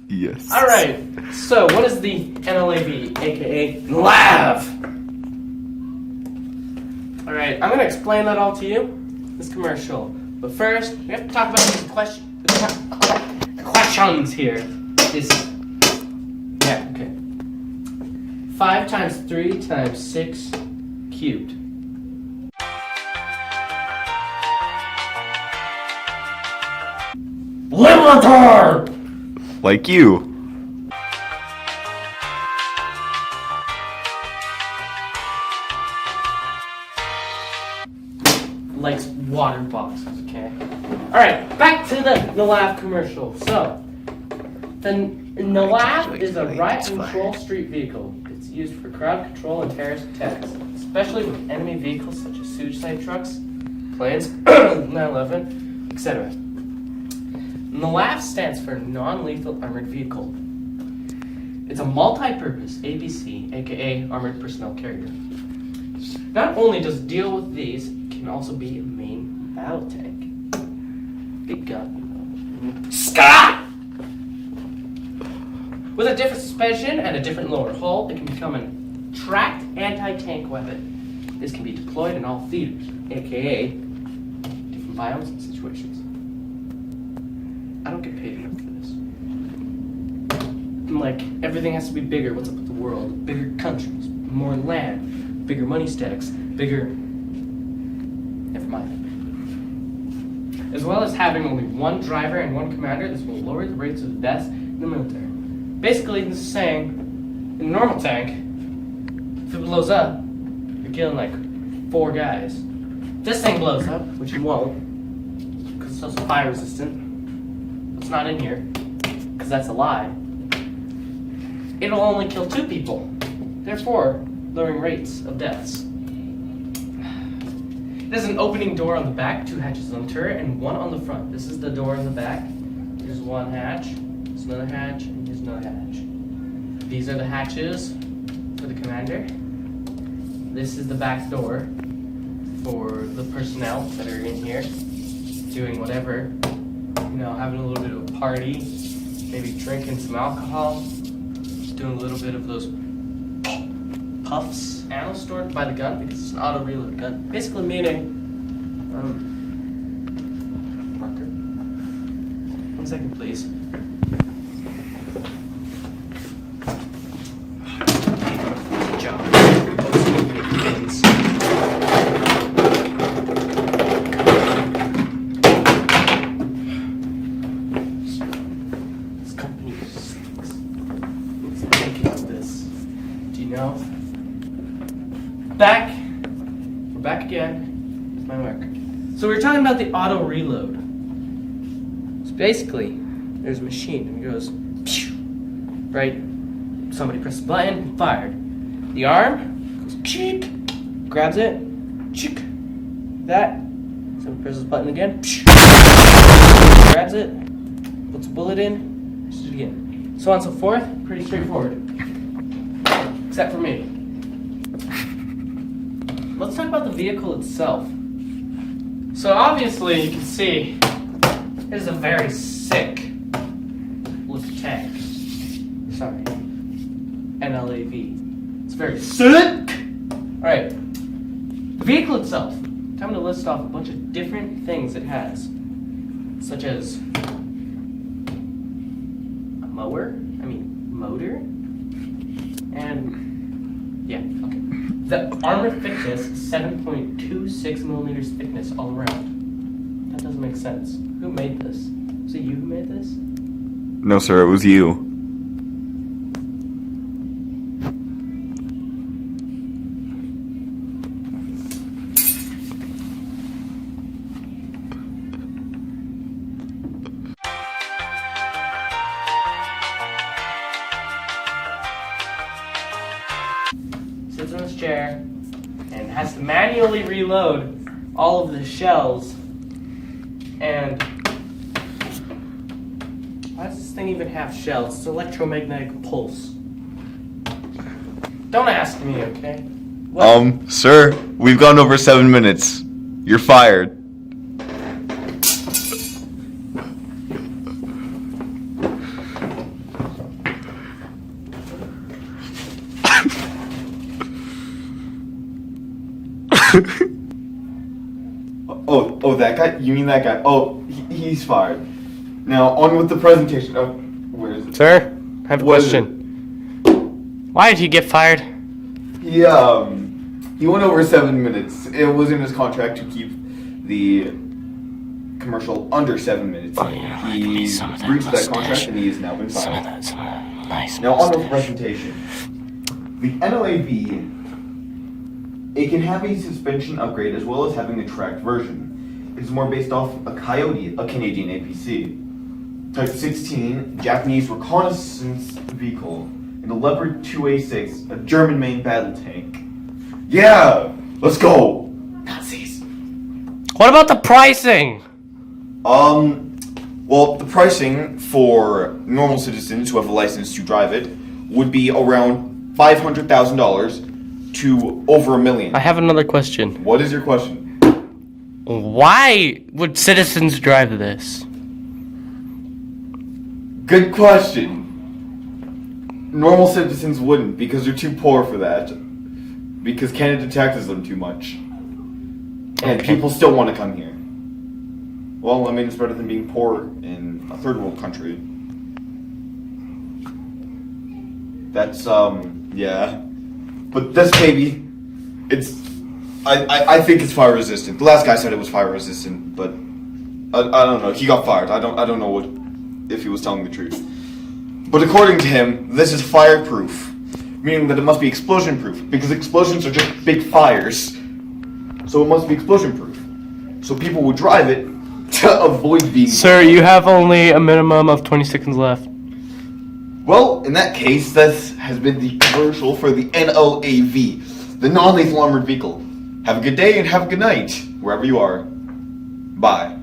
Yes. Alright, so what is the N.L.A.V, aka N.L.A.V? Alright, I'm gonna explain that all to you, this commercial. But first, we have to talk about the questions here. Yeah, okay. 5 times 3 times 6 cubed. Libertard! Like you. Likes water boxes, okay? Alright, back to the N.L.A.V commercial. So, the N.L.A.V is a riot-control street vehicle. It's used for crowd control and terrorist attacks, especially with enemy vehicles such as suicide trucks, planes, 9/11, etc. N.L.A.V stands for Non-Lethal Armored Vehicle. It's a multi-purpose ABC, aka Armored Personnel Carrier. Not only does it deal with these, it can also be a main battle tank. Big gun. Scott! With a different suspension and a different lower hull, it can become a tracked anti-tank weapon. This can be deployed in all theaters, aka different biomes and situations. I don't get paid enough for this. And like, everything has to be bigger. What's up with the world? Bigger countries, more land, bigger money stacks, bigger... Never mind. As well as having only one driver and one commander, this will lower the rates of deaths in the military. Basically, this is saying, in a normal tank, if it blows up, you're killing like 4 guys. If this thing blows up, which it won't, because it's also fire resistant. It's not in here, because that's a lie. It'll only kill 2 people, therefore lowering rates of deaths. There's an opening door on the back, 2 hatches on the turret, and 1 on the front. This is the door in the back. Here's 1 hatch, here's another hatch, and here's another hatch. These are the hatches for the commander. This is the back door for the personnel that are in here, doing whatever. You know, having a little bit of a party, maybe drinking some alcohol, doing a little bit of those puffs. Ammo stored by the gun because it's an auto reload gun. Basically meaning, marker. 1 second, please. Good job. We're back again with my marker. So we're talking about the auto reload. So basically, there's a machine and it goes, phew, right? Somebody presses the button and fired. The arm goes, cheek, grabs it, cheek, that. Somebody presses the button again, phew, grabs it, puts a bullet in, pushes it again. So on and so forth, pretty straightforward. Except for me. Let's talk about the vehicle itself. So obviously you can see it is a very sick looking tank. Sorry. N.L.A.V. It's very sick! Alright. The vehicle itself. Time to list off a bunch of different things it has. Such as a motor, and yeah, okay. The armor thickness is 7.26 millimeters thickness all around. That doesn't make sense. Who made this? Was it you who made this? No, sir, it was you. Sits in this chair and has to manually reload all of the shells. And why does this thing even have shells? It's electromagnetic pulse. Don't ask me, okay? What? Sir, we've gone over 7 minutes. You're fired. Oh, that guy? You mean that guy? Oh, he's fired. Now, on with the presentation. Oh, where is it? Sir, I have a What is question. Why did he get fired? He went over 7 minutes. It was in his contract to keep the commercial under 7 minutes. Oh, yeah, He breached that contract and he has now been fired. Nice. Now, on with the presentation. The N.L.A.V. It can have a suspension upgrade as well as having a tracked version. It is more based off a Coyote, a Canadian APC. Type 16, Japanese reconnaissance vehicle, and a Leopard 2A6, a German main battle tank. Yeah! Let's go! Nazis! What about the pricing? Well, the pricing for normal citizens who have a license to drive it would be around $500,000 to over $1 million. I have another question. What is your question? Why would citizens drive this? Good question. Normal citizens wouldn't because they're too poor for that. Because Canada taxes them too much. And people still want to come here. Well, I mean, it's better than being poor in a third world country. That's, yeah. But this baby, I think it's fire resistant. The last guy said it was fire resistant, but I don't know. He got fired. I don't know if he was telling the truth. But according to him, this is fireproof, meaning that it must be explosion proof because explosions are just big fires. So it must be explosion proof. So people would drive it to avoid being. Sir, you have only a minimum of 20 seconds left. Well, in that case, this has been the commercial for the N.L.A.V, the non-lethal armored vehicle. Have a good day and have a good night, wherever you are. Bye.